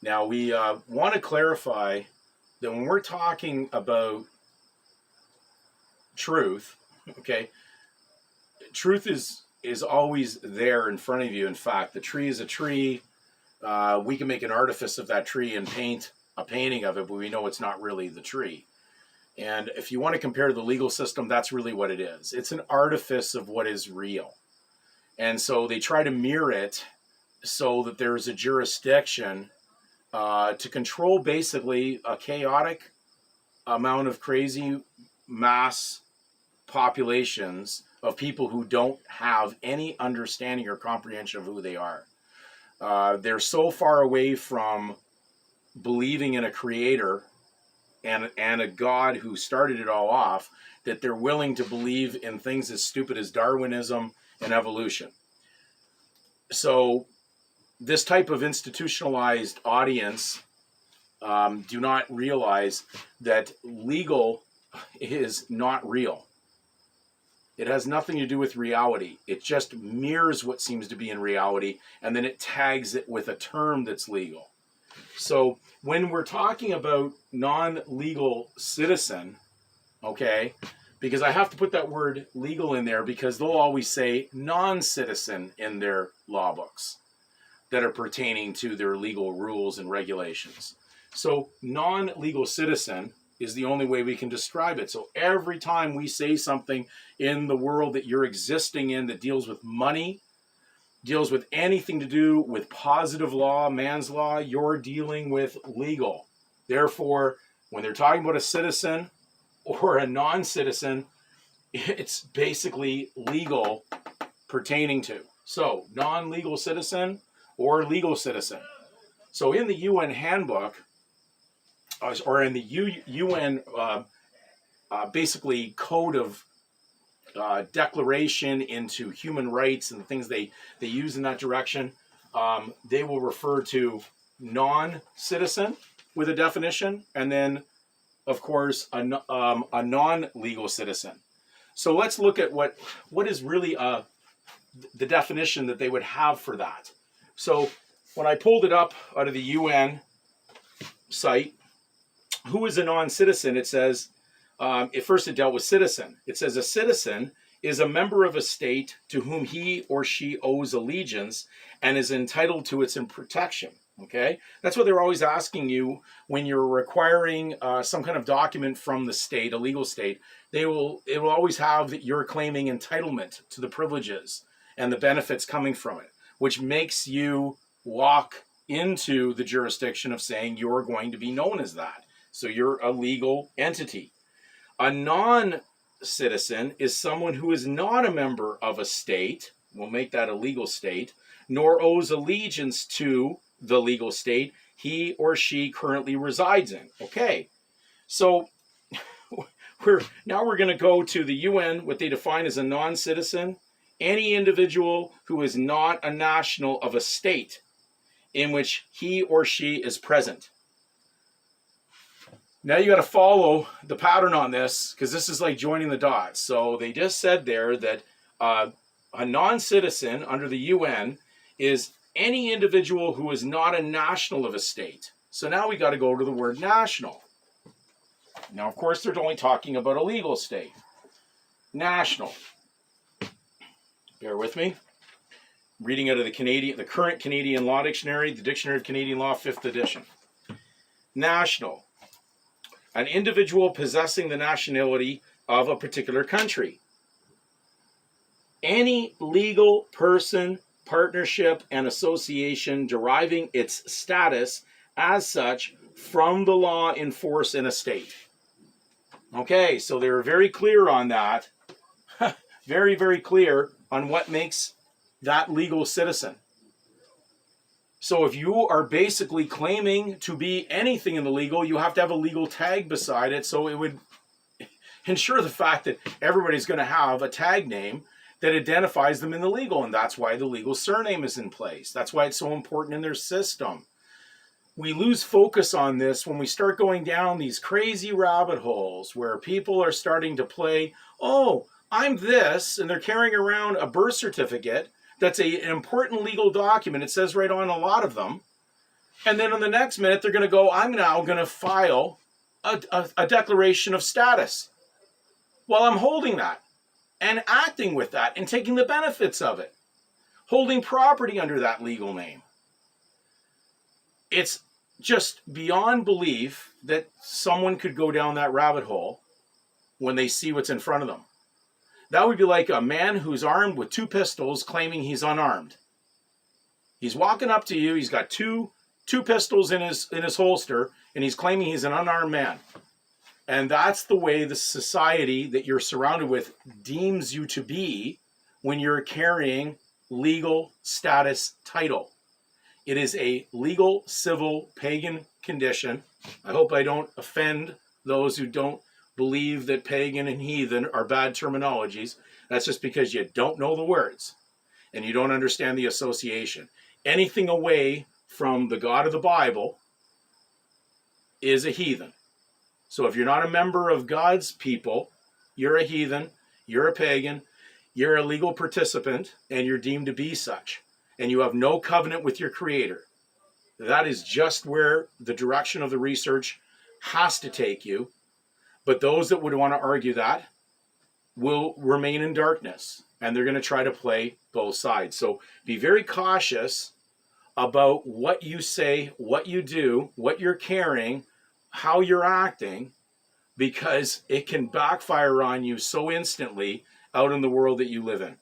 Now, we want to clarify that when we're talking about truth, okay, truth is always there in front of you. In fact, the tree is a tree. We can make an artifice of that tree and paint a painting of it, but we know it's not really the tree. And if you want to compare the legal system, that's really what it is. It's an artifice of what is real. And so they try to mirror it so that there's a jurisdiction to control basically a chaotic amount of crazy mass populations of people who don't have any understanding or comprehension of who they are. They're so far away from believing in a creator and a God who started it all off that they're willing to believe in things as stupid as Darwinism and evolution. So this type of institutionalized audience do not realize that legal is not real. It has nothing to do with reality. It just mirrors what seems to be in reality, and then it tags it with a term that's legal. So when we're talking about non-legal citizen, okay, because I have to put that word legal in there because they'll always say non-citizen in their law books that are pertaining to their legal rules and regulations. So non-legal citizen is the only way we can describe it. So every time we say something in the world that you're existing in that deals with money, deals with anything to do with positive law, man's law, you're dealing with legal. Therefore, when they're talking about a citizen or a non-citizen, it's basically legal pertaining to. So non-legal citizen or legal citizen. So in the UN handbook, or in the UN basically code of declaration into human rights and the things they use in that direction, they will refer to non-citizen with a definition, and then, of course, a non-legal citizen. So let's look at what is really the definition that they would have for that. So when I pulled it up out of the UN site, who is a non-citizen? It says, at first it dealt with citizen. It says a citizen is a member of a state to whom he or she owes allegiance and is entitled to its protection. Okay, that's what they're always asking you when you're requiring some kind of document from the state, a legal state. It will always have that you're claiming entitlement to the privileges and the benefits coming from it, which makes you walk into the jurisdiction of saying you're going to be known as that. So you're a legal entity. A non-citizen is someone who is not a member of a state, we'll make that a legal state, nor owes allegiance to the legal state he or she currently resides in. Okay, so we're going to go to the UN, what they define as a non-citizen, any individual who is not a national of a state in which he or she is present. Now you got to follow the pattern on this because this is like joining the dots. So they just said there that a non-citizen under the UN is any individual who is not a national of a state. So now we got to go to the word national. Now, of course, they're only talking about a legal state. National. Bear with me. Reading out of the current Canadian Law Dictionary, the Dictionary of Canadian Law, 5th edition. National. An individual possessing the nationality of a particular country. Any legal person, partnership, and association deriving its status as such from the law in force in a state. Okay, so they were very clear on that. Very, very clear on what makes that legal citizen. So if you are basically claiming to be anything in the legal, you have to have a legal tag beside it. So it would ensure the fact that everybody's going to have a tag name that identifies them in the legal. And that's why the legal surname is in place. That's why it's so important in their system. We lose focus on this when we start going down these crazy rabbit holes where people are starting to play, oh, I'm this, and they're carrying around a birth certificate. That's an important legal document. It says right on a lot of them And then on the next minute, they're going to go, I'm now going to file a declaration of status. Well, I'm holding that and acting with that and taking the benefits of it, holding property under that legal name. It's just beyond belief that someone could go down that rabbit hole when they see what's in front of them. That would be like a man who's armed with 2 pistols claiming he's unarmed. He's walking up to you, he's got two pistols in his holster, and he's claiming he's an unarmed man. And that's the way the society that you're surrounded with deems you to be when you're carrying legal status title. It is a legal, civil, pagan condition. I hope I don't offend those who don't believe that pagan and heathen are bad terminologies. That's just because you don't know the words and you don't understand the association. Anything away from the God of the Bible is a heathen. So if you're not a member of God's people, you're a heathen, you're a pagan, you're a legal participant, and you're deemed to be such. And you have no covenant with your Creator. That is just where the direction of the research has to take you. But those that would want to argue that will remain in darkness, and they're going to try to play both sides. So be very cautious about what you say, what you do, what you're carrying, how you're acting, because it can backfire on you so instantly out in the world that you live in.